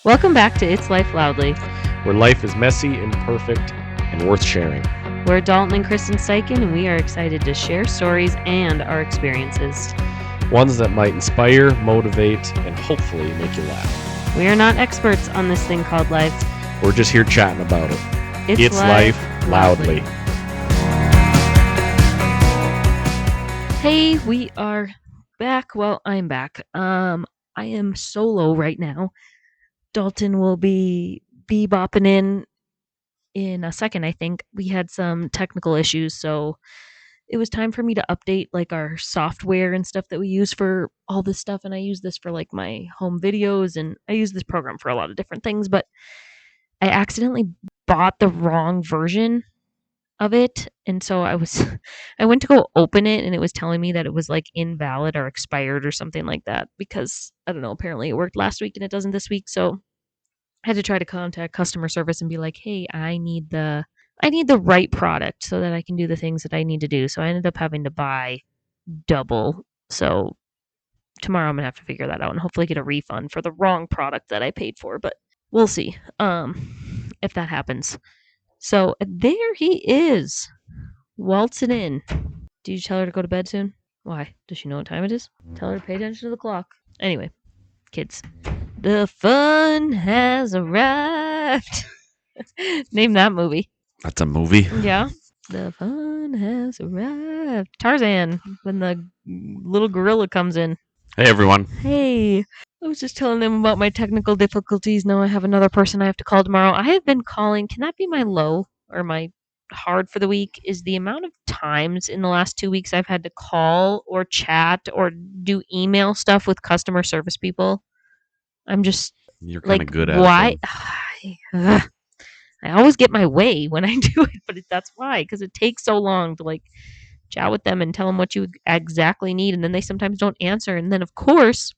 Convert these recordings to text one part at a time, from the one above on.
Welcome back to It's Life Loudly. Where life is messy, imperfect, and worth sharing. We're Dalton and Kristen Steichen, and we are excited to share stories and our experiences. Ones that might inspire, motivate, and hopefully make you laugh. We are not experts on this thing called life. We're just here chatting about it. It's life loudly. Hey, we are back. Well, I'm back. I am solo right now. Dalton will be bebopping in a second, I think. We had some technical issues, so it was time for me to update like our software and stuff that we use for all this stuff. And I use this for like my home videos, and I use this program for a lot of different things, but I accidentally bought the wrong version of it. And so I went to go open it, and it was telling me that it was like invalid or expired or something like that, because I don't know, apparently it worked last week and it doesn't this week. So I had to try to contact customer service and be like, hey, I need the right product so that I can do the things that I need to do. So I ended up having to buy double. So tomorrow I'm gonna have to figure that out and hopefully get a refund for the wrong product that I paid for. But we'll see if that happens. So there he is, waltzing in. Did you tell her to go to bed soon? Why? Does she know what time it is? Tell her to pay attention to the clock. Anyway, kids. The fun has arrived. Name that movie. That's a movie? Yeah. The fun has arrived. Tarzan, when the little gorilla comes in. Hey, everyone. Hey. I was just telling them about my technical difficulties. Now I have another person I have to call tomorrow. I have been calling. Can that be my low or my hard for the week? Is the amount of times in the last 2 weeks I've had to call or chat or do email stuff with customer service people. I'm just You're kind of like, good at why? it. I always get my way when I do it, but that's why, because it takes so long to like chat with them and tell them what you exactly need, and then they sometimes don't answer. And then, of course,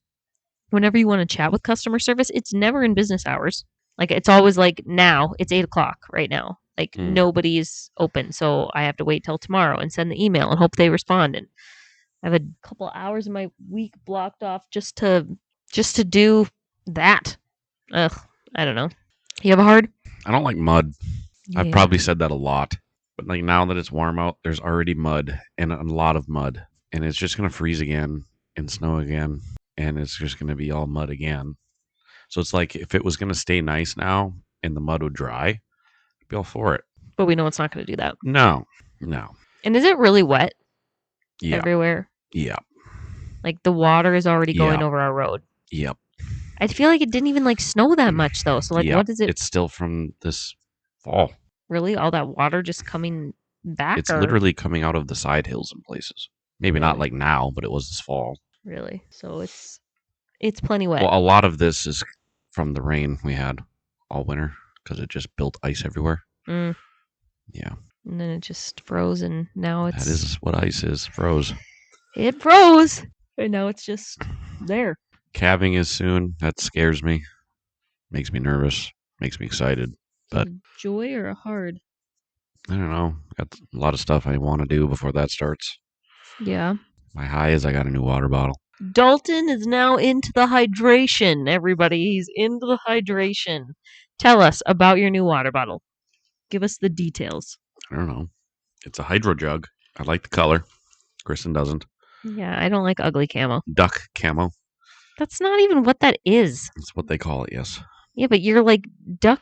whenever you want to chat with customer service, it's never in business hours. Like, it's always like, now it's 8:00 right now. Like, nobody's open, so I have to wait till tomorrow and send the email and hope they respond. And I have a couple hours of my week blocked off just to do that. Ugh, I don't know. You have a hard? I don't like mud. Yeah. I've probably said that a lot. But like now that it's warm out, there's already mud and a lot of mud. And it's just going to freeze again and snow again. And it's just going to be all mud again. So it's like if it was going to stay nice now and the mud would dry, I'd be all for it. But we know it's not going to do that. No. And is it really wet Yeah. everywhere? Yeah. Like the water is already going over our road. Yep. I feel like it didn't even like snow that much though. So like, what is it? It's still from this fall. Really? All that water just coming back? It's literally coming out of the side hills in places. Maybe not like now, but it was this fall. Really? So it's plenty wet. Well, a lot of this is from the rain we had all winter because it just built ice everywhere. Yeah. And then it just froze, and now it's... That is what ice is. Froze. It froze, and now it's just there. Calving is soon. That scares me. Makes me nervous. Makes me excited. But a joy or a hard? I don't know. Got a lot of stuff I want to do before that starts. Yeah. My high is I got a new water bottle. Dalton is now into the hydration, everybody. He's into the hydration. Tell us about your new water bottle. Give us the details. I don't know. It's a hydro jug. I like the color. Kristen doesn't. Yeah, I don't like ugly camo. Duck camo. That's not even what that is. That's what they call it, yes. Yeah, but you're like, duck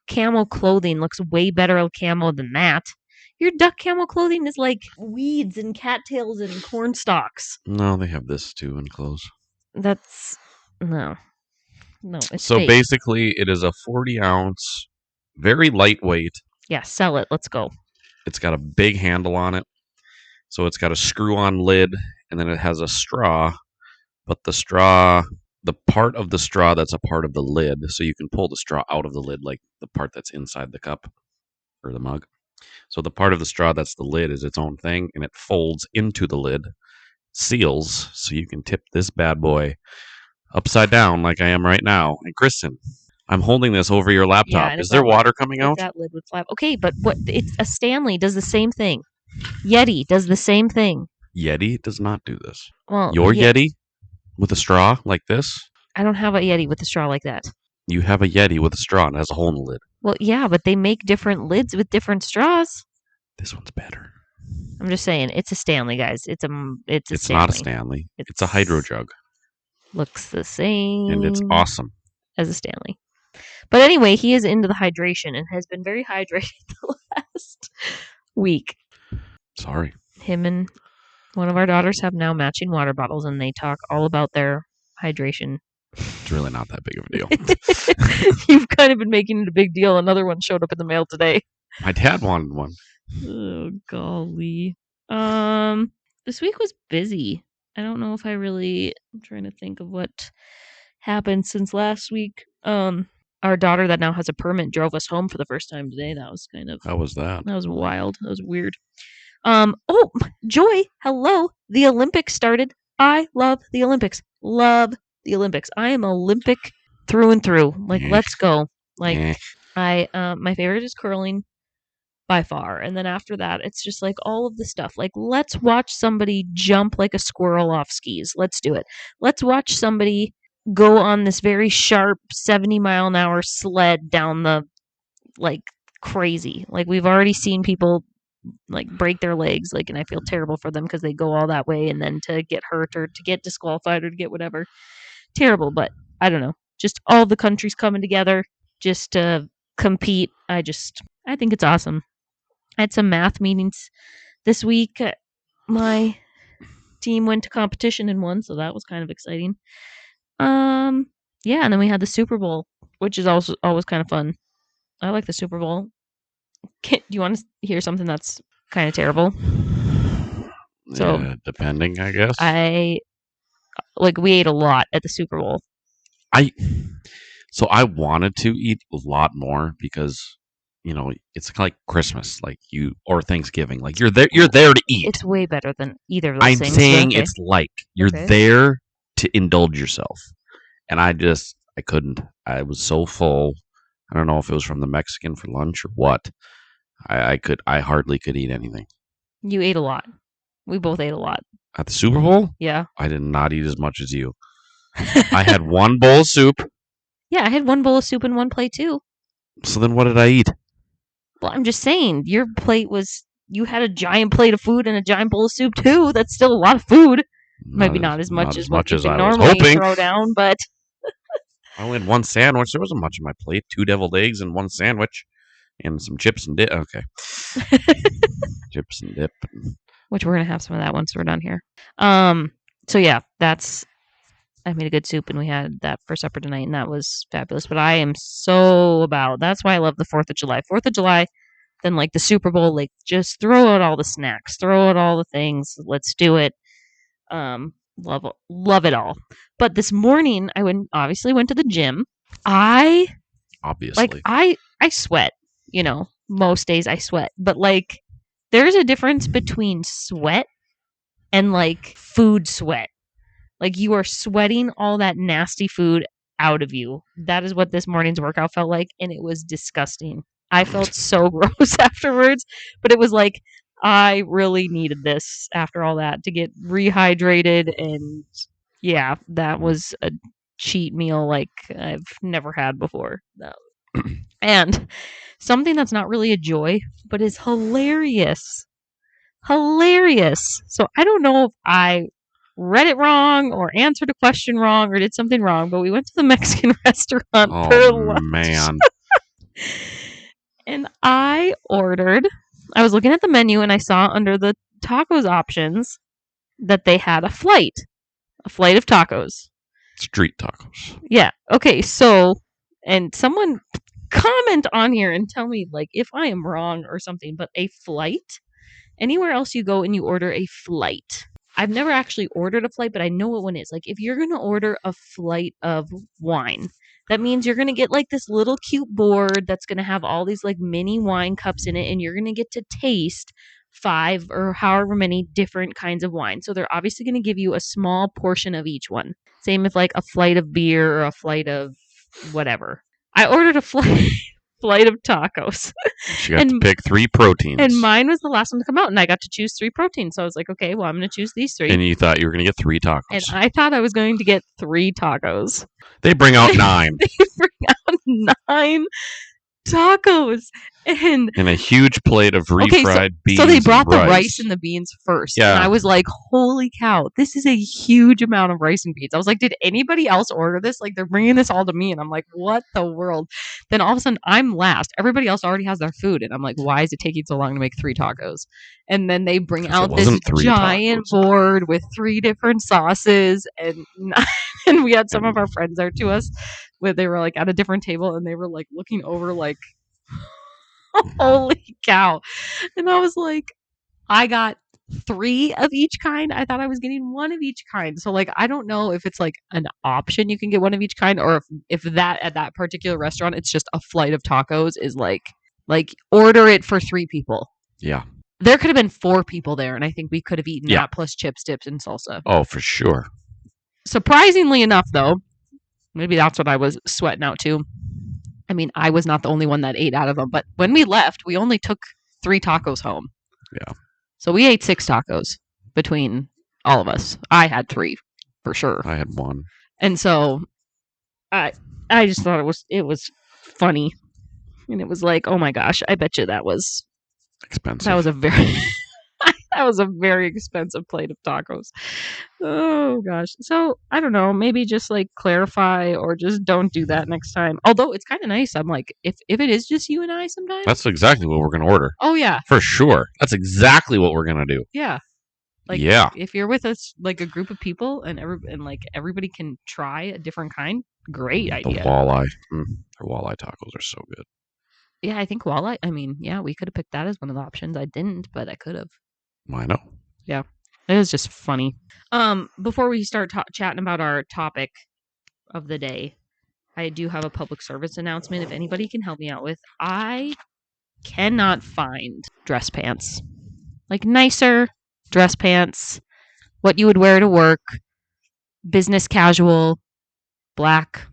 camo clothing looks way better camo than that. Your duck camo clothing is like weeds and cattails and corn stalks. No, they have this too in clothes. That's... No, it's so fake. Basically, it is a 40-ounce, very lightweight. Yeah, sell it. Let's go. It's got a big handle on it. So it's got a screw-on lid, and then it has a straw. But the part of the straw that's a part of the lid, so you can pull the straw out of the lid, like the part that's inside the cup or the mug. So the part of the straw that's the lid is its own thing, and it folds into the lid, seals, so you can tip this bad boy upside down like I am right now. And Kristen, I'm holding this over your laptop. Yeah, is there water coming out? That lid would flap. Okay, but what? It's a Stanley does the same thing. Yeti does the same thing. Yeti does not do this. Well, your Yeti with a straw like this? I don't have a Yeti with a straw like that. You have a Yeti with a straw and it has a hole in the lid. Well, yeah, but they make different lids with different straws. This one's better. I'm just saying, it's a Stanley, guys. It's a It's not a Stanley. Stanley. It's a Hydro It's Jug, looks the and it's same awesome. as a Stanley. But anyway, he is into the hydration and has been very hydrated the last week. Sorry. Him and one of our daughters have now matching water bottles, and they talk all about their hydration. It's really not that big of a deal. You've kind of been making it a big deal. Another one showed up in the mail today. My dad wanted one. Oh golly. This week was busy. I don't know if I'm trying to think of what happened since last week. Our daughter that now has a permit drove us home for the first time today. That was How was that? that was wild. That was weird. Oh, Joy, hello. The Olympics started. I love the Olympics. Love the Olympics. I am Olympic through and through. Like, let's go. Like, my favorite is curling by far. And then after that, it's just like all of the stuff. Like, let's watch somebody jump like a squirrel off skis. Let's do it. Let's watch somebody go on this very sharp 70-mile-an-hour sled down the, like, crazy. Like, we've already seen people like break their legs, like, and I feel terrible for them because they go all that way and then to get hurt or to get disqualified or to get whatever. Terrible, but I don't know. Just all the countries coming together just to compete. I think it's awesome. I had some math meetings this week. My team went to competition and won, so that was kind of exciting. Yeah, and then we had the Super Bowl, which is also always kind of fun. I like the Super Bowl. Do you want to hear something that's kind of terrible? So Yeah, depending, I guess. We ate a lot at the Super Bowl. So I wanted to eat a lot more because it's like Christmas, or Thanksgiving. Like you're there to eat. It's way better than either of those I'm things. saying okay. it's like you're Okay. there to indulge yourself, and I couldn't. I was so full. I don't know if it was from the Mexican for lunch or what. I hardly could eat anything. You ate a lot. We both ate a lot. At the Super Bowl, Yeah. I did not eat as much as you. I had one bowl of soup. Yeah, I had one bowl of soup and one plate too. So then what did I eat? Well, I'm just saying, your plate was, you had a giant plate of food and a giant bowl of soup too. That's still a lot of food. Maybe not as much as what you can normally throw down, but I only had one sandwich. There wasn't much on my plate. 2 deviled eggs and one sandwich, and some chips and dip. Okay, chips and dip. Which we're gonna have some of that once we're done here. So yeah, I made a good soup and we had that for supper tonight, and that was fabulous. But I am that's why I love the 4th of July. 4th of July, then like the Super Bowl, like just throw out all the snacks, throw out all the things. Let's do it. Love it all. But this morning I obviously went to the gym. I sweat, most days I sweat. But like there's a difference between sweat and like food sweat. Like you are sweating all that nasty food out of you. That is what this morning's workout felt like, and it was disgusting. I felt so gross afterwards, but it was like I really needed this after all that to get rehydrated, and yeah, that was a cheat meal like I've never had before. And something that's not really a joy, but is hilarious. Hilarious. So I don't know if I read it wrong or answered a question wrong or did something wrong, but we went to the Mexican restaurant for lunch. Man. And I was looking at the menu and I saw under the tacos options that they had a flight of tacos. Street tacos. Yeah. Okay. So, and someone comment on here and tell me like if I am wrong or something, but a flight, anywhere else you go and you order a flight. I've never actually ordered a flight, but I know what one is. Like if you're going to order a flight of wine, that means you're going to get like this little cute board that's going to have all these like mini wine cups in it, and you're going to get to taste 5 or however many different kinds of wine. So they're obviously going to give you a small portion of each one. Same with like a flight of beer or a flight of whatever. I ordered a flight flight of tacos. She got to pick 3 proteins. And mine was the last one to come out, and I got to choose 3 proteins. So I was like, okay, well, I'm going to choose these 3. And you thought you were going to get 3 tacos. And I thought I was going to get 3 tacos. They bring out 9. They bring out 9 tacos. And a huge plate of refried beans. So they brought the rice. rice and the beans first. Yeah. And I was like, holy cow, this is a huge amount of rice and beans. I was like, did anybody else order this? Like, they're bringing this all to me. And I'm like, what the world? Then all of a sudden, I'm last. Everybody else already has their food. And I'm like, why is it taking so long to make 3 tacos? And then they bring out this giant board with 3 different sauces. And we had some of our friends there to us where they were like at a different table and they were like looking over like, holy cow. And I was like, I got 3 of each kind. I thought I was getting 1 of each kind. So like, I don't know if it's like an option you can get 1 of each kind, or if that at that particular restaurant, it's just a flight of tacos is like order it for 3 people. Yeah. There could have been 4 people there, and I think we could have eaten that plus chips, dips, and salsa. Oh, for sure. Surprisingly enough, though, maybe that's what I was sweating out too. I mean, I was not the only one that ate out of them, but when we left, we only took 3 tacos home. Yeah. So we ate 6 tacos between all of us. I had 3 for sure. I had 1. And so I just thought it was funny. And it was like, oh my gosh, I bet you that was expensive. That was a very that was a very expensive plate of tacos. Oh gosh. So I don't know, maybe just like clarify or just don't do that next time. Although it's kind of nice. I'm like, if it is just you and I sometimes. That's exactly what we're going to order. Oh yeah. For sure. That's exactly what we're going to do. Yeah. Like, yeah. If you're with us, like a group of people and everybody can try a different kind, great idea. The walleye. Their walleye tacos are so good. Yeah, I think walleye. I mean, yeah, we could have picked that as one of the options. I didn't, but I could have. I know. Yeah, it was just funny. Before we start chatting about our topic of the day, I do have a public service announcement. If anybody can help me out with, I cannot find dress pants, like nicer dress pants, what you would wear to work, business casual, black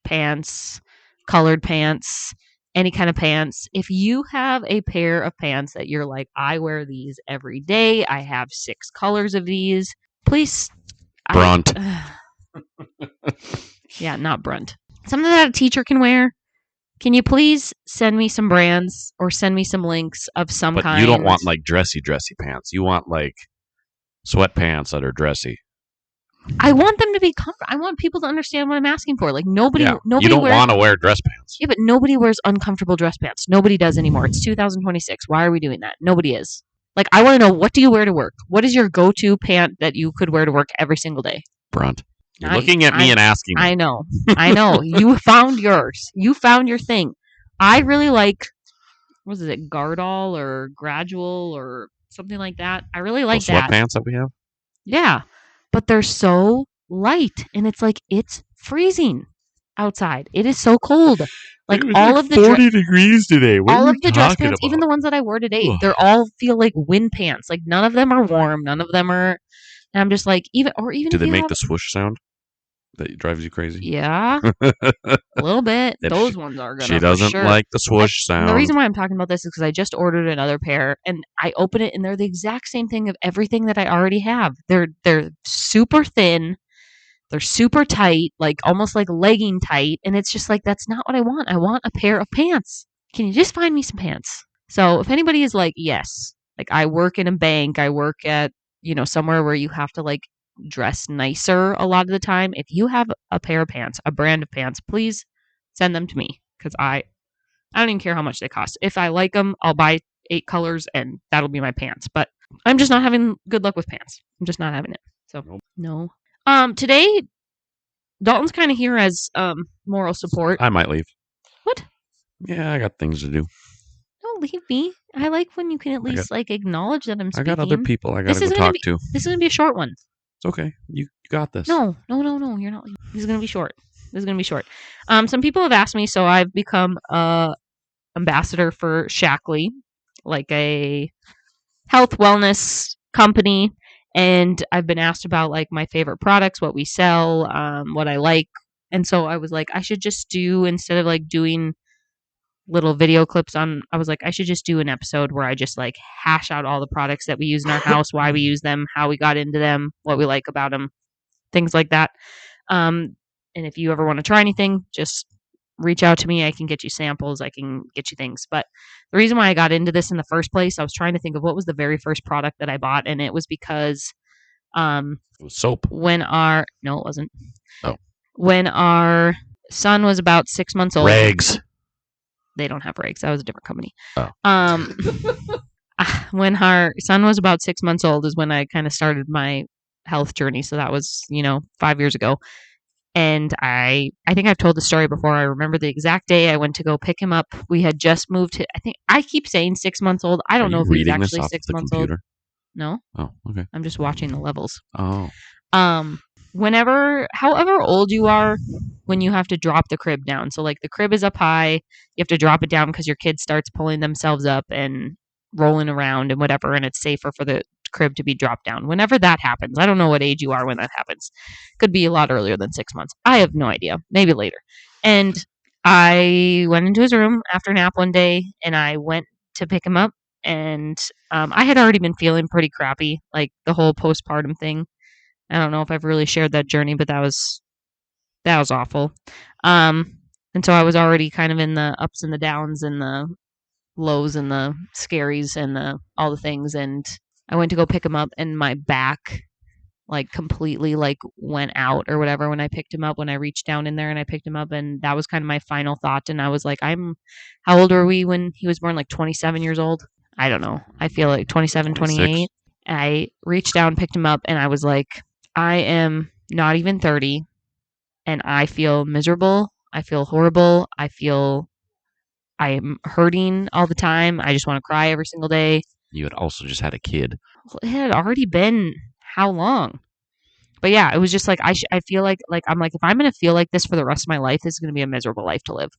pants, colored pants. Any kind of pants. If you have a pair of pants that you're like, I wear these every day, I have 6 colors of these, please. Brunt. Yeah, not Brunt. Something that a teacher can wear. Can you please send me some brands or send me some links of some kind? But you don't want like dressy pants. You want like sweatpants that are dressy. I want them to be comfortable. I want people to understand what I'm asking for. Like nobody you don't want to wear dress pants. Yeah, but nobody wears uncomfortable dress pants. Nobody does anymore. It's 2026. Why are we doing that? Nobody is. Like, I want to know, what do you wear to work? What is your go-to pant that you could wear to work every single day? Brunt. You're looking at me and asking me. I know. You found yours. You found your thing. I really like, what is it, Gardol or Gradual or something like that. I really like that. Sweatpants that we have? Yeah. But they're so light, and it's like, it's freezing outside. It is so cold. Like all of the 40 degrees today. What all are of the dress pants, about? even the ones that I wore today, they're all feel like wind pants. Like none of them are warm. None of them are. And I'm just like, even. Do they make the swoosh sound that drives you crazy? Yeah, a little bit. Those ones are gonna. She doesn't like the swoosh sound. The reason why I'm talking about this is because I just ordered another pair, and I open it, and they're the exact same thing of everything that I already have. They're super thin. They're super tight, like almost like legging tight, and it's just like, that's not what I want. I want a pair of pants. Can you just find me some pants? So if anybody is like, yes, like I work in a bank, I work at, somewhere where you have to like dress nicer a lot of the time. If you have a pair of pants, a brand of pants, please send them to me, because I don't even care how much they cost. If I like them, I'll buy 8 colors and that'll be my pants. But I'm just not having good luck with pants. I'm just not having it. So no. Today, Dalton's kind of here as moral support. I might leave. What? Yeah, I got things to do. Don't leave me. I like when you can at least acknowledge that I'm speaking. I got other people I got to go talk to. This is going to be a short one. It's okay. You got this. No. You're not. This is going to be short. Some people have asked me, so I've become a ambassador for Shaklee, like a health wellness company. And I've been asked about like my favorite products, what we sell, what I like. And so I was like, I should just do, instead of like doing little video clips on. I was like, I should just do an episode where I just like hash out all the products that we use in our house, why we use them, how we got into them, what we like about them, things like that. And if you ever want to try anything, just reach out to me. I can get you samples. I can get you things. But the reason why I got into this in the first place, I was trying to think of what was the very first product that I bought, and it was because It was soap. no, it wasn't. Oh. When our son was about 6 months old. Rags. They don't have rags. That was a different company. Oh. When our son was about 6 months old is when I kind of started my health journey. So that was, 5 years ago. And I think I've told the story before. I remember the exact day I went to go pick him up. We had just moved to, I keep saying 6 months old. I don't know if he's actually 6 months old. No. Oh, okay. I'm just watching the levels. Oh. However old you are, when you have to drop the crib down. So like the crib is up high, you have to drop it down because your kid starts pulling themselves up and rolling around and whatever, and it's safer for the crib to be dropped down. Whenever that happens, I don't know what age you are when that happens. Could be a lot earlier than 6 months. I have no idea. Maybe later. And I went into his room after a nap one day, and I went to pick him up, and I had already been feeling pretty crappy, like the whole postpartum thing. I don't know if I've really shared that journey, but that was awful. And so I was already kind of in the ups and the downs and the lows and the scaries and all the things. And I went to go pick him up, and my back like completely like went out or whatever when I picked him up, when I reached down in there and I picked him up. And that was kind of my final thought. And I was like, how old were we when he was born? Like 27 years old? I don't know. I feel like 27, 28. I reached down, picked him up, and I was like, I am not even 30, and I feel miserable. I feel horrible. I feel I am hurting all the time. I just want to cry every single day. You had also just had a kid. It had already been how long? But yeah, it was just like I feel like I'm like, if I'm going to feel like this for the rest of my life, this is going to be a miserable life to live.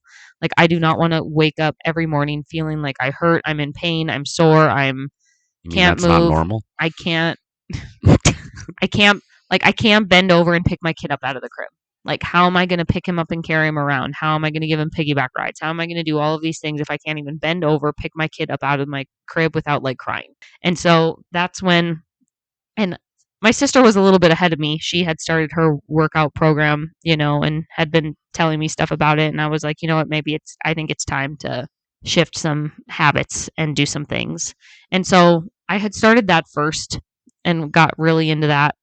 Like I do not want to wake up every morning feeling like I hurt, I'm in pain, I'm sore, can't that's move. Not normal? I can't I can't bend over and pick my kid up out of the crib. Like, how am I going to pick him up and carry him around? How am I going to give him piggyback rides? How am I going to do all of these things if I can't even bend over, pick my kid up out of my crib without like crying? And so that's when, and my sister was a little bit ahead of me. She had started her workout program, and had been telling me stuff about it. And I was like, you know what, I think it's time to shift some habits and do some things. And so I had started that first and got really into that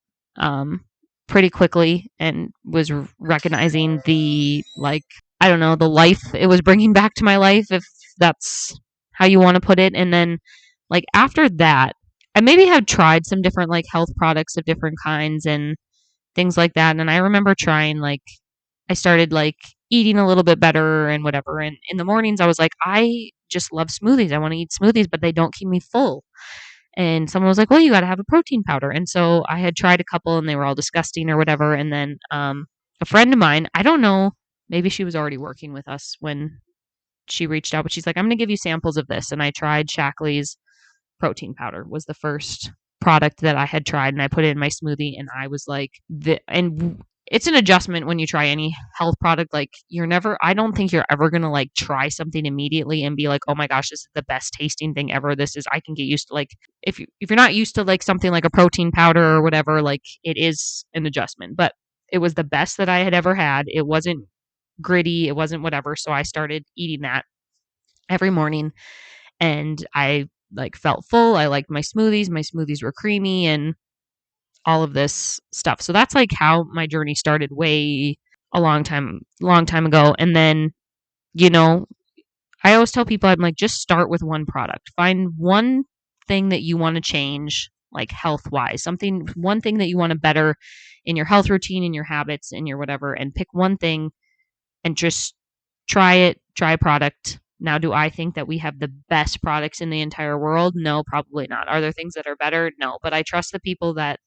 pretty quickly, and was recognizing the the life it was bringing back to my life, if that's how you want to put it. And then like after that, I maybe had tried some different like health products of different kinds and things like that. And I remember trying I started like eating a little bit better and whatever. And in the mornings I was like, I just love smoothies. I want to eat smoothies, but they don't keep me full. And someone was like, well, you got to have a protein powder. And so I had tried a couple, and they were all disgusting or whatever. And then a friend of mine, I don't know, maybe she was already working with us when she reached out, but she's like, I'm going to give you samples of this. And I tried Shaklee's protein powder, was the first product that I had tried, and I put it in my smoothie, and I was like, and it's an adjustment when you try any health product. Like I don't think you're ever going to like try something immediately and be like, oh my gosh, this is the best tasting thing ever. I can get used to, like, if you're not used to like something like a protein powder or whatever, like it is an adjustment. But it was the best that I had ever had. It wasn't gritty. It wasn't whatever. So I started eating that every morning, and I like felt full. I liked my smoothies. My smoothies were creamy and all of this stuff. So that's like how my journey started way a long time ago. And then, I always tell people, I'm like, just start with one product. Find one thing that you want to change, like health wise, one thing that you want to better in your health routine, in your habits, in your whatever, and pick one thing and just try a product. Now, do I think that we have the best products in the entire world? No, probably not. Are there things that are better? No, but I trust the people that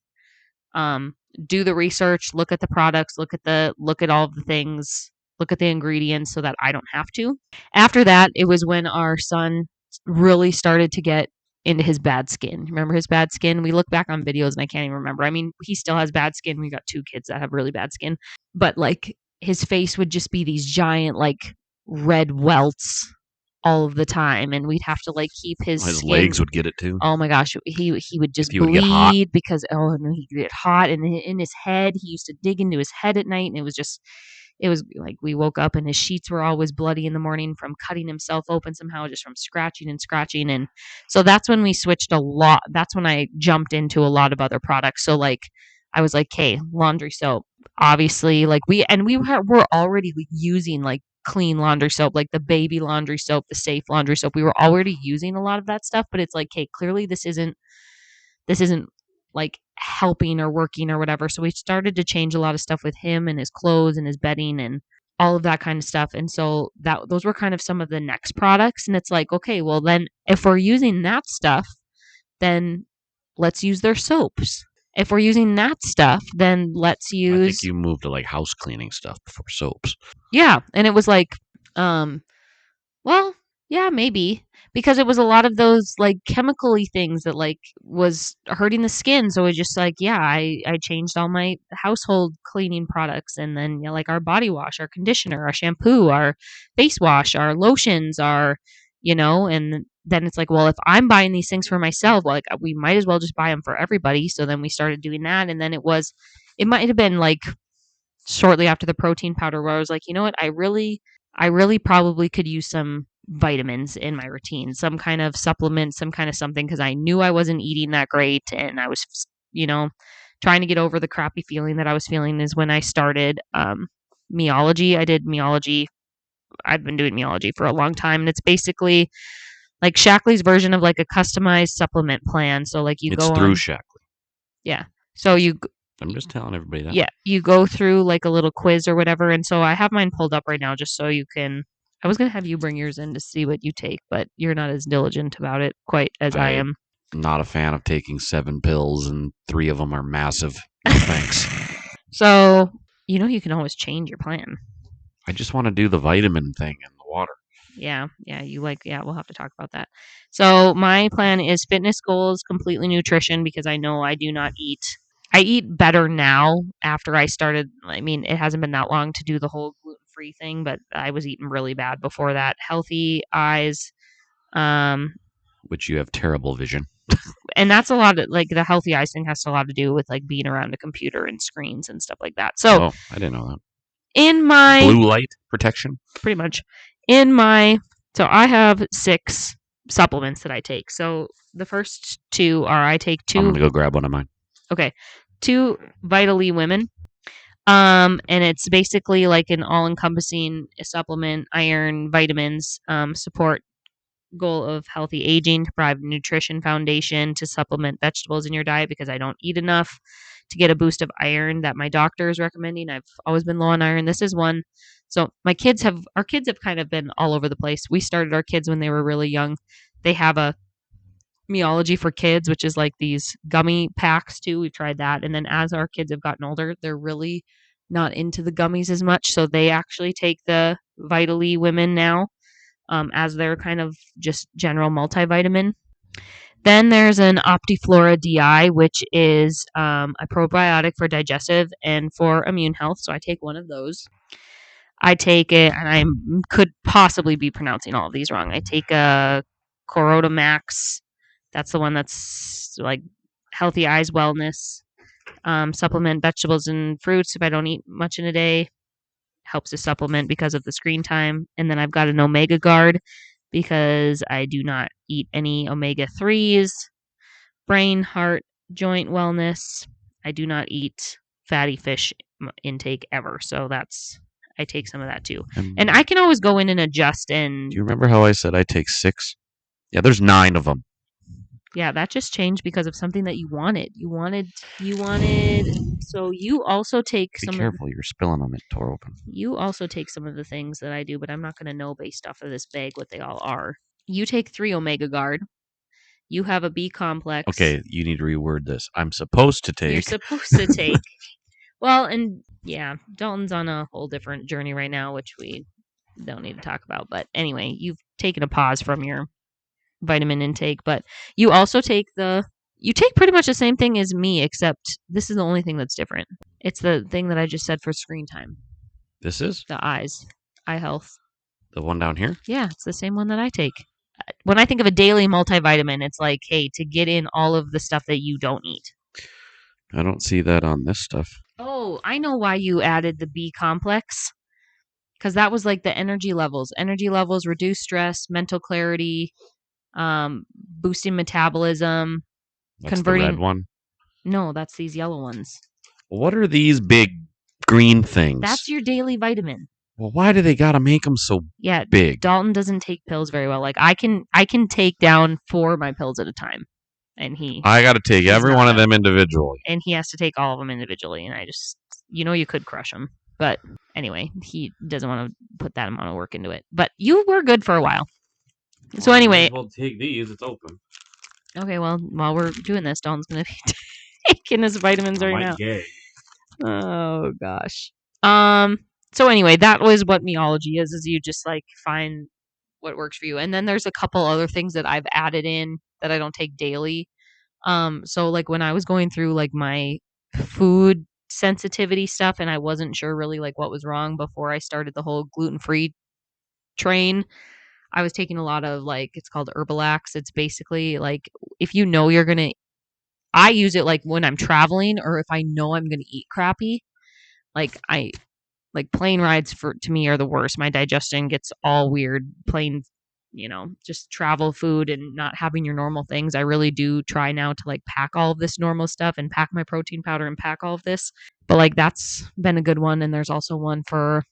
do the research, look at the products, look at all of the things, look at the ingredients, so that I don't have to. After that, it was when our son really started to get into his bad skin. Remember his bad skin? We look back on videos and I can't even remember. I mean, he still has bad skin. We got 2 kids that have really bad skin, but like his face would just be these giant like red welts all of the time, and we'd have to like keep his His skin. legs would get it too. Oh my gosh, he would just He would get hot. bleed because no, he'd get hot, and in his head, he used to dig into his head at night, and it was like we woke up and his sheets were always bloody in the morning from cutting himself open somehow, just from scratching and scratching, and so that's when we switched a lot. That's when I jumped into a lot of other products. So like I was like, "Okay, laundry soap." Obviously, like we're already using like clean laundry soap, like the baby laundry soap, the safe laundry soap. We were already using a lot of that stuff, but it's like, hey, clearly this isn't like helping or working or whatever. So we started to change a lot of stuff with him and his clothes and his bedding and all of that kind of stuff. And so that those were kind of some of the next products. And it's like, okay, well then if we're using that stuff, then let's use their soaps. If we're using that stuff, then let's I think use you moved to like house cleaning stuff before soaps. yeah. And it was like, um, well, yeah, maybe because it was a lot of those like chemically things that like was hurting the skin. So it just like, yeah, I changed all my household cleaning products, and then like our body wash, our conditioner, our shampoo, our face wash, our lotions, and then it's like, well, if I'm buying these things for myself, well, like we might as well just buy them for everybody. So then we started doing that, and then it might have been like shortly after the protein powder where I was like, you know what, I really probably could use some vitamins in my routine, some kind of supplement, some kind of something, because I knew I wasn't eating that great, and I was, you know, trying to get over the crappy feeling that I was feeling. Is when I started meology. I did meology. I've been doing meology for a long time, and it's basically like Shaklee's version of like a customized supplement plan. So like you It's go through on, Shaklee. yeah. So I'm just telling everybody that. yeah, you go through like a little quiz or whatever. And so I have mine pulled up right now just so you can. I was going to have you bring yours in to see what you take, but you're not as diligent about it quite as I I'm am. not a fan of taking 7 pills and 3 of them are massive. No thanks. So, you can always change your plan. I just want to do the vitamin thing in the water. Yeah, we'll have to talk about that. So, my plan is fitness goals, completely nutrition, because I know I do not eat. I eat better now after I started. I mean, it hasn't been that long to do the whole gluten free thing, but I was eating really bad before that. Healthy eyes, um, Which you have terrible vision. and that's a lot of like the healthy eyes thing has a lot to do with like being around a computer and screens and stuff like that. So, Oh, I didn't know that. in my Blue light protection? pretty much in my so I have 6 supplements that I take. So the first 2 are I take I'm 2 going to go grab one of mine. okay, 2 Vitally Women. And it's basically like an all-encompassing supplement, iron, vitamins, support goal of healthy aging, to provide nutrition foundation, to supplement vegetables in your diet because I don't eat enough, to get a boost of iron that my doctor is recommending. I've always been low on iron. This is one. So our kids have kind of been all over the place. We started our kids when they were really young. They have a Meology for kids, which is like these gummy packs too. We've tried that. And then as our kids have gotten older, they're really not into the gummies as much. So they actually take the Vitally Women now, as their kind of just general multivitamin. Then there's an Optiflora DI, which is a probiotic for digestive and for immune health. So I take one of those. I take it, and I could possibly be pronouncing all of these wrong. I take a Corota Max. That's the one that's like healthy eyes wellness. Supplement vegetables and fruits if I don't eat much in a day. Helps to supplement because of the screen time. And then I've got an Omega Guard because I do not eat any omega 3s. Brain, heart, joint wellness. I do not eat fatty fish intake ever. So I take some of that too. And I can always go in and adjust. And Do you remember how I said I take 6? Yeah, there's 9 of them. yeah, that just changed because of something that you wanted. So you also take Be some careful, you're spilling them. It tore open. you also take some of the things that I do, but I'm not going to know based off of this bag what they all are. You take 3 Omega Guard. You have a B complex. Okay, you need to reword this. I'm supposed to You're take. supposed to take. Well, and yeah, Dalton's on a whole different journey right now, which we don't need to talk about. But anyway, you've taken a pause from your vitamin intake, but you also take pretty much the same thing as me, except this is the only thing that's different. It's the thing that I just said for screen time. This is? The eyes, eye health. The one down here? Yeah, it's the same one that I take. When I think of a daily multivitamin, it's like, hey, to get in all of the stuff that you don't eat. I don't see that on this stuff. Oh, I know why you added the B complex. Because that was like the energy levels. Energy levels reduce stress, mental clarity, boosting metabolism, That's the red converting. one. No, that's these yellow ones. What are these big green things? That's your daily vitamin. Well, why do they gotta make them so Yeah, big? Dalton doesn't take pills very well. Like I can take down 4 of my pills at a time, and I gotta take every one of them individually. and he has to take all of them individually. And I just, you could crush him, but anyway, he doesn't want to put that amount of work into it. But you were good for a while. So anyway, we'll take these. It's open. okay, well, while we're doing this, Dalton's gonna be taking his vitamins right now. Gay. Oh gosh. So anyway, that was what meology is you just like find what works for you. And then there's a couple other things that I've added in that I don't take daily. So like when I was going through like my food sensitivity stuff and I wasn't sure really like what was wrong before I started the whole gluten-free train, I was taking a lot of like, it's called Herbalax. It's basically like if you know you're going to, I use it like when I'm traveling or if I know I'm going to eat crappy. Like plane rides to me are the worst. My digestion gets all weird. Plane, just travel food and not having your normal things. I really do try now to like pack all of this normal stuff and pack my protein powder and pack all of this. But like that's been a good one. And there's also one for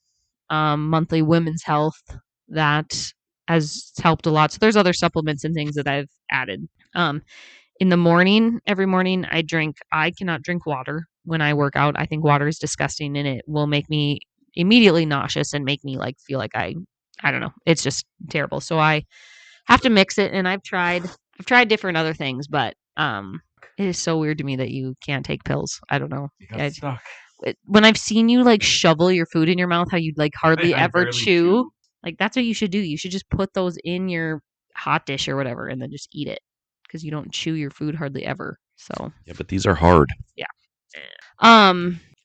monthly women's health that has helped a lot. So there's other supplements and things that I've added. In the morning, every morning I cannot drink water when I work out. I think water is disgusting and it will make me immediately nauseous and make me like feel like I don't know. It's just terrible. So I have to mix it and I've tried different other things, but it is so weird to me that you can't take pills. I don't know. When I've seen you like shovel your food in your mouth, how you like hardly ever chew. Like that's what you should do. You should just put those in your hot dish or whatever and then just eat it because you don't chew your food hardly ever. So yeah, but these are hard. Yeah.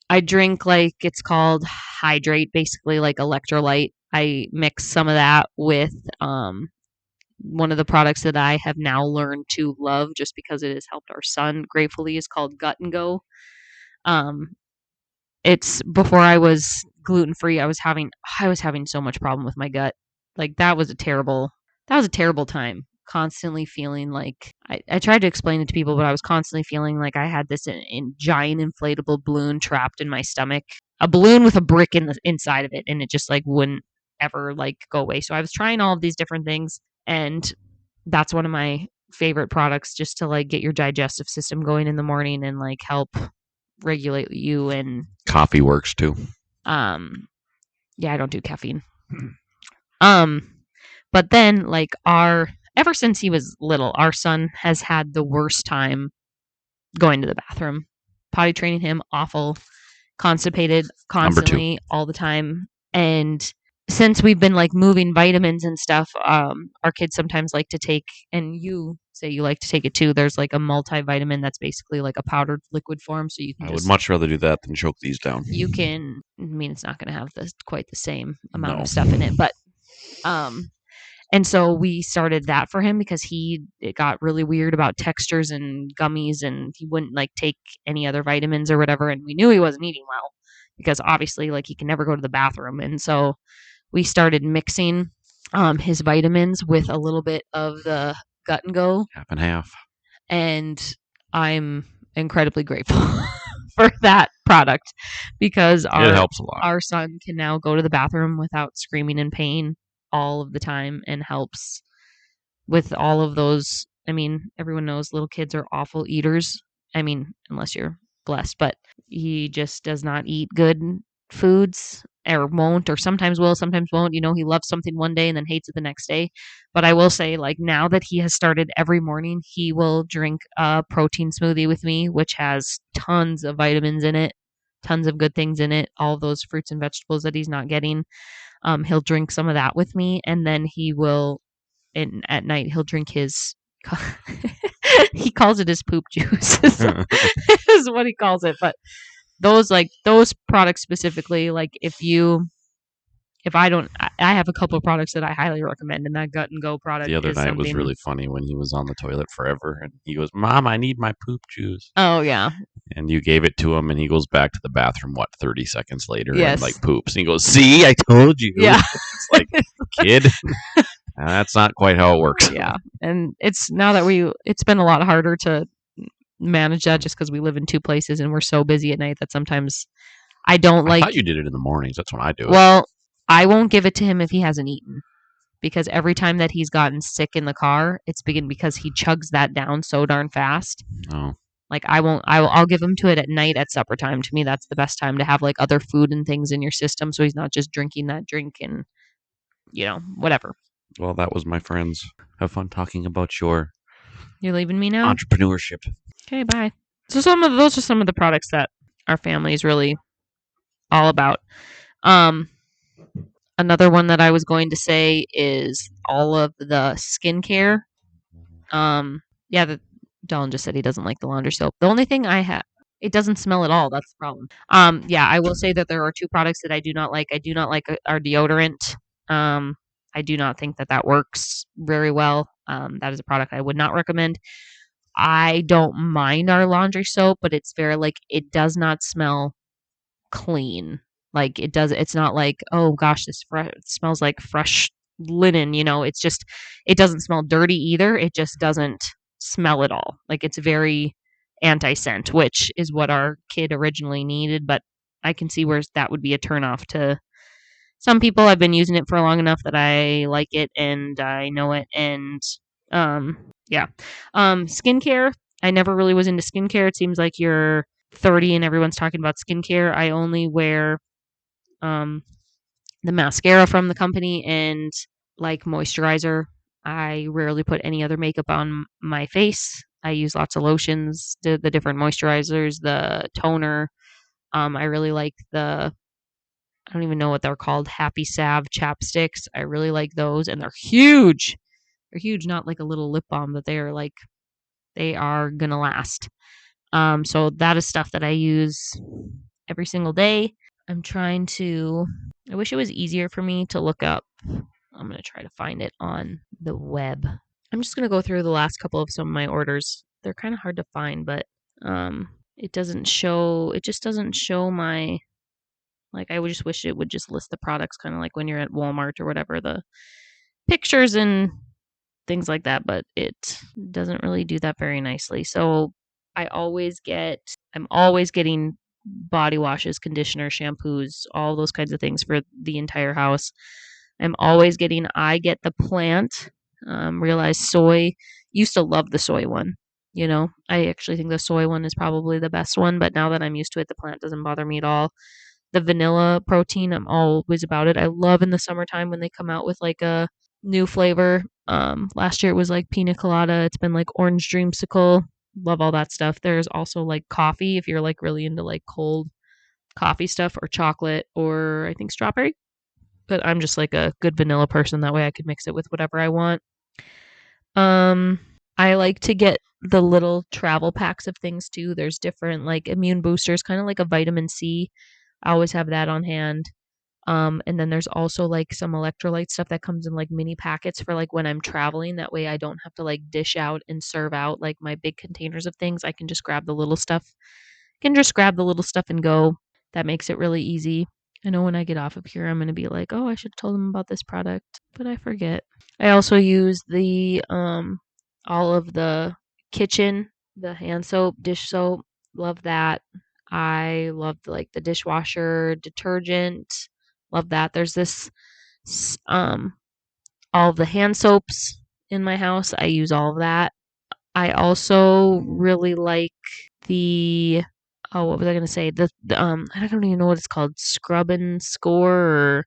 I drink like it's called hydrate, basically like electrolyte. I mix some of that with one of the products that I have now learned to love just because it has helped our son gratefully is called Gut and Go. It's before I was gluten free, I was having so much problem with my gut. Like that was a terrible time. Constantly feeling like I tried to explain it to people, but I was constantly feeling like I had this giant inflatable balloon trapped in my stomach, a balloon with a brick in the inside of it, and it just like wouldn't ever like go away. So I was trying all of these different things, and that's one of my favorite products just to like get your digestive system going in the morning and like help regulate you. And coffee works too. Yeah, I don't do caffeine. But then like ever since he was little, our son has had the worst time going to the bathroom. Potty training him, awful, constipated constantly all the time. And since we've been like moving vitamins and stuff, our kids sometimes like to take, and you say you like to take it too. There's like a multivitamin that's basically like a powdered liquid form, so you can. I would much rather do that than choke these down. You can. I mean, it's not going to have quite the same amount of stuff in it, but and so we started that for him because it got really weird about textures and gummies, and he wouldn't like take any other vitamins or whatever. And we knew he wasn't eating well because obviously like he can never go to the bathroom. And so we started mixing his vitamins with a little bit of the Gut and Go. Half and half. And I'm incredibly grateful for that product because it helps a lot. Our son can now go to the bathroom without screaming in pain all of the time and helps with all of those. I mean, everyone knows little kids are awful eaters. I mean, unless you're blessed, but he just does not eat good foods or won't, or sometimes will, sometimes won't. He loves something one day and then hates it the next day. But I will say, like, now that he has started every morning, he will drink a protein smoothie with me, which has tons of vitamins in it, tons of good things in it, all those fruits and vegetables that he's not getting. He'll drink some of that with me, and then he will, and at night, he'll drink his, he calls it his poop juice, is what he calls it. But those products specifically, like if you if I don't, I have a couple of products that I highly recommend, and that Gut and Go The product other is night was something. really funny when he was on the toilet forever, and he goes, "Mom, I need my poop juice." Oh yeah, And you gave it to him, and he goes back to the bathroom, 30 seconds later, and like yes, poops. And he goes, "See, I told you." yeah, It's like, kid, that's not quite how it works. yeah. And it's now that it's been a lot harder to manage that just because we live in two places and we're so busy at night that sometimes I don't I like. thought you did it in the mornings. That's when I do it. Well, I won't give it to him if he hasn't eaten because every time that he's gotten sick in the car, it's been because he chugs that down so darn fast. Oh, Like I won't. I'll give him to it at night at supper time. To me, that's the best time to have like other food and things in your system, so he's not just drinking that drink and whatever. well, that was my friends. Have fun talking about your You're leaving me now. entrepreneurship. Okay, bye. So those are some of the products that our family is really all about. Um, Another one that I was going to say is all of the skincare. Yeah, Dylan just said he doesn't like the laundry soap. The only thing I have, it doesn't smell at all. That's the problem. Yeah, I will say that there are two products that I do not like. I do not like our deodorant. Um, I do not think that works very well. That is a product I would not recommend. I don't mind our laundry soap, but it's very like it does not smell clean. Like it does. It's not like, oh gosh, it smells like fresh linen. It's just it doesn't smell dirty either. It just doesn't smell at all. Like it's very anti scent, which is what our kid originally needed. But I can see where that would be a turnoff to some people. I've been using it for long enough that I like it and I know it. And yeah, skincare. I never really was into skincare. It seems like you're 30 and everyone's talking about skincare. I only wear um, the mascara from the company and like moisturizer. I rarely put any other makeup on my face. I use lots of lotions, the different moisturizers, the toner. I really like I don't even know what they're called, Happy Salve chapsticks. I really like those, and they're huge. They're huge, not like a little lip balm, but they are gonna last. So that is stuff that I use every single day. I'm trying to. I wish it was easier for me to look up. I'm gonna try to find it on the web. I'm just gonna go through the last couple of some of my orders. They're kind of hard to find, but it doesn't show. It just doesn't show my. Like I would just wish it would just list the products, kind of like when you're at Walmart or whatever, the pictures and things like that, but it doesn't really do that very nicely. So I'm always getting body washes, conditioner, shampoos, all those kinds of things for the entire house. I get the plant. Realize soy, used to love the soy one. I actually think the soy one is probably the best one, but now that I'm used to it, the plant doesn't bother me at all. The vanilla protein, I'm always about it. I love in the summertime when they come out with like a new flavor. Last year it was like pina colada. It's been like orange dreamsicle. Love all that stuff. There's also like coffee if you're like really into like cold coffee stuff or chocolate or I think strawberry. But I'm just like a good vanilla person. That way I could mix it with whatever I want. Um, I like to get the little travel packs of things too. There's different like immune boosters, kind of like a vitamin C. I always have that on hand. And then there's also like some electrolyte stuff that comes in like mini packets for like when I'm traveling. That way I don't have to like dish out and serve out like my big containers of things. I can just grab the little stuff. Can just grab the little stuff and go. That makes it really easy. I know when I get off of here, I'm going to be like, oh, I should have told them about this product, but I forget. I also use all of the kitchen, the hand soap, dish soap. Love that. I love like the dishwasher detergent. Love that. There's this um all of the hand soaps in my house. I use all of that. I also really like the what was I gonna say? I don't even know what it's called. Scrub and score or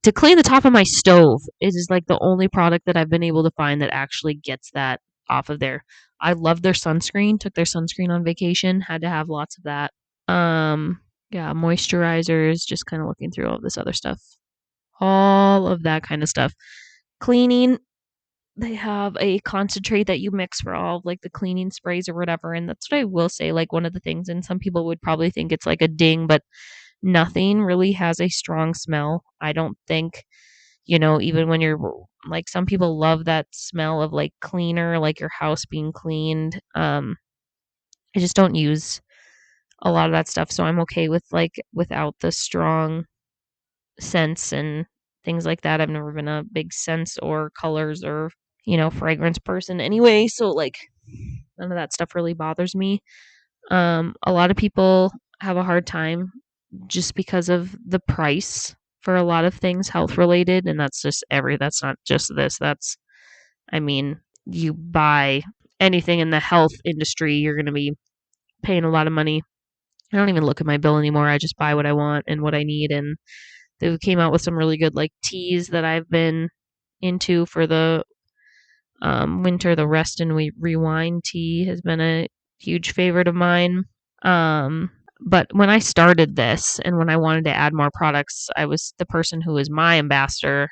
to clean the top of my stove. It is like the only product that I've been able to find that actually gets that off of there. I love their sunscreen. Took their sunscreen on vacation. Had to have lots of that. Yeah, moisturizers. Just kind of looking through all this other stuff. All of that kind of stuff. Cleaning. They have a concentrate that you mix for all of like the cleaning sprays or whatever, and that's what I will say. Like one of the things, and some people would probably think it's like a ding, but Nothing really has a strong smell. I don't think, even when you're like some people love that smell of like cleaner, like your house being cleaned. I just don't use a lot of that stuff, so I'm okay with like without the strong scents and things like that. I've never been a big scents or colors or, fragrance person anyway, so like none of that stuff really bothers me. A lot of people have a hard time just because of the price for a lot of things health related, and that's not just this. I mean, you buy anything in the health industry, you're going to be paying a lot of money. I don't even look at my bill anymore. I just buy what I want and what I need, and they came out with some really good like teas that I've been into for the winter. The Rest and Rewind tea has been a huge favorite of mine. But when I started this and when I wanted to add more products, I was the person who was my ambassador.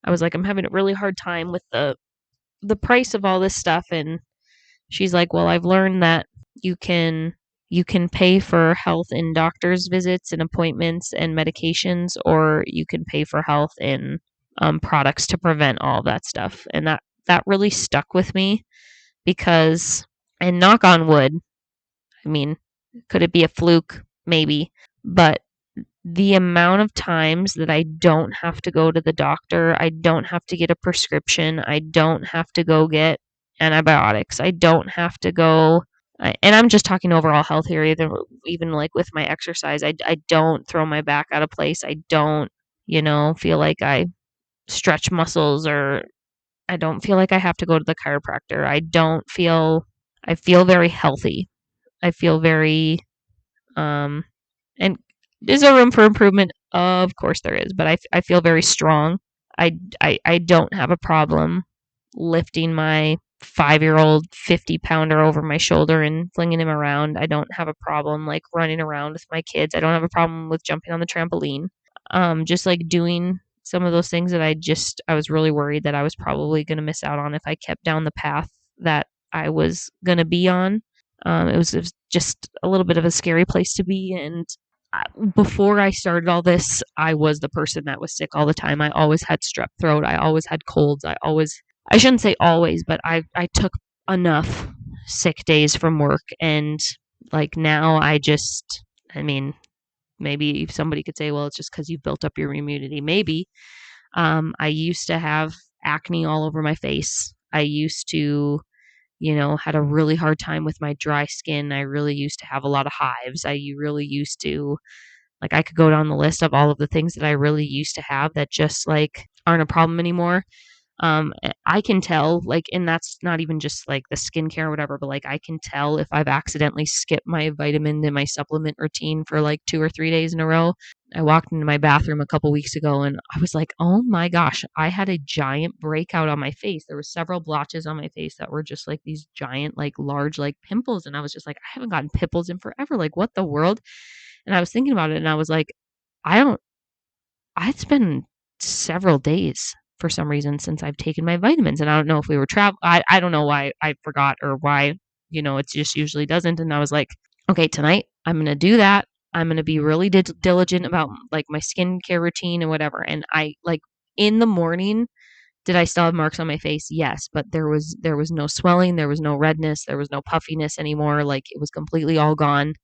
I was like, I'm having a really hard time with the price of all this stuff, and she's like, well, I've learned that you can you can pay for health in doctor's visits and appointments and medications, or you can pay for health in products to prevent all that stuff. And that really stuck with me because, and knock on wood, I mean, could it be a fluke? Maybe. But the amount of times that I don't have to go to the doctor, I don't have to get a prescription, I don't have to go get antibiotics, I don't have to go. And I'm just talking overall health here, even like with my exercise. I don't throw my back out of place. I don't, feel like I stretch muscles, or I don't feel like I have to go to the chiropractor. I feel very healthy. I feel very, and is there room for improvement? Of course there is, but I feel very strong. I don't have a problem lifting my 5-year old 50-pounder over my shoulder and flinging him around. I don't have a problem like running around with my kids. I don't have a problem with jumping on the trampoline. Just like doing some of those things that I was really worried that I was probably going to miss out on if I kept down the path that I was going to be on. It was just a little bit of a scary place to be. And before I started all this, I was the person that was sick all the time. I always had strep throat. I always had colds. I shouldn't say always, but I took enough sick days from work. And like now I mean, maybe somebody could say, well, it's just because you've built up your immunity. Maybe. I used to have acne all over my face. I used to, had a really hard time with my dry skin. I really used to have a lot of hives. I really used to, like, I could go down the list of all of the things that I really used to have that just like aren't a problem anymore. I can tell, like, and that's not even just like the skincare or whatever, but like I can tell if I've accidentally skipped my vitamin and my supplement routine for like 2 or 3 days in a row. I walked into my bathroom a couple weeks ago and I was like, oh my gosh, I had a giant breakout on my face. There were several blotches on my face that were just like these giant, like large, like pimples. And I was just like, I haven't gotten pimples in forever. Like, what the world? And I was thinking about it and I was like, I don't, it's been several days for some reason since I've taken my vitamins. And I don't know if we were I don't know why I forgot or why, it just usually doesn't. And I was like, okay, tonight I'm going to do that. I'm going to be really diligent about like my skincare routine and whatever. And I like in the morning, did I still have marks on my face? Yes, but there was no swelling, there was no redness, there was no puffiness anymore. Like it was completely all gone.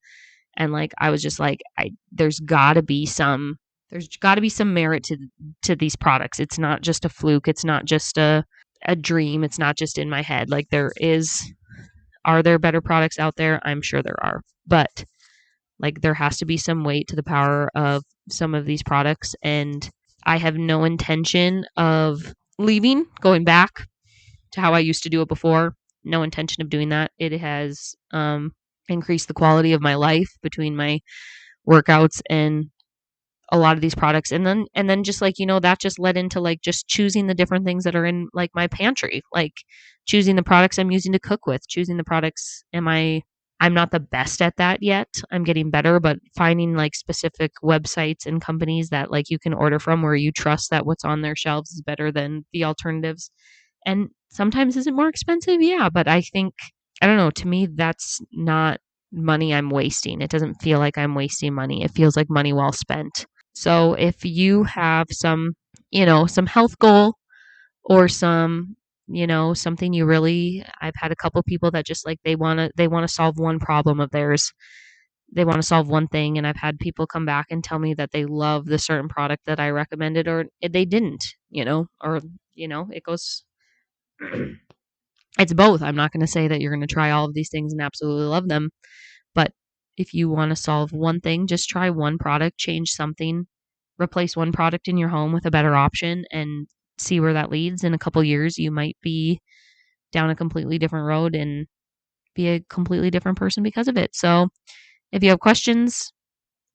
And like I was just like, there's got to be some merit to these products. It's not just a fluke. It's not just a dream. It's not just in my head. Like are there better products out there? I'm sure there are, but like there has to be some weight to the power of some of these products. And I have no intention of going back to how I used to do it before. No intention of doing that. It has increased the quality of my life between my workouts and a lot of these products. And then just like, that just led into like just choosing the different things that are in like my pantry, like choosing the products I'm using to cook with, choosing the products. I'm not the best at that yet. I'm getting better, but finding like specific websites and companies that like you can order from where you trust that what's on their shelves is better than the alternatives. And sometimes is it more expensive? Yeah, but I think, I don't know, to me that's not money I'm wasting. It doesn't feel like I'm wasting money. It feels like money well spent. So if you have some, some health goal or some, something you really, I've had a couple people that just like they want to solve one problem of theirs. They want to solve one thing, and I've had people come back and tell me that they love the certain product that I recommended or they didn't, or it goes it's both. I'm not going to say that you're going to try all of these things and absolutely love them, but if you want to solve one thing, just try one product, change something, replace one product in your home with a better option and see where that leads. In a couple years, you might be down a completely different road and be a completely different person because of it. So, if you have questions,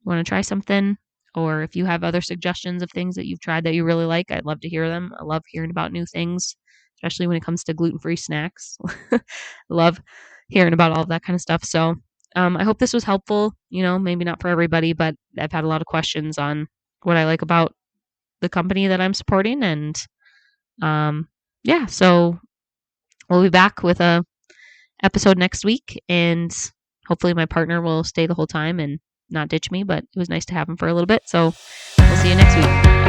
want to try something, or if you have other suggestions of things that you've tried that you really like, I'd love to hear them. I love hearing about new things, especially when it comes to gluten-free snacks. I love hearing about all of that kind of stuff. So I hope this was helpful. Maybe not for everybody, but I've had a lot of questions on what I like about the company that I'm supporting. And yeah, so we'll be back with a episode next week. And hopefully my partner will stay the whole time and not ditch me, but it was nice to have him for a little bit. So we'll see you next week.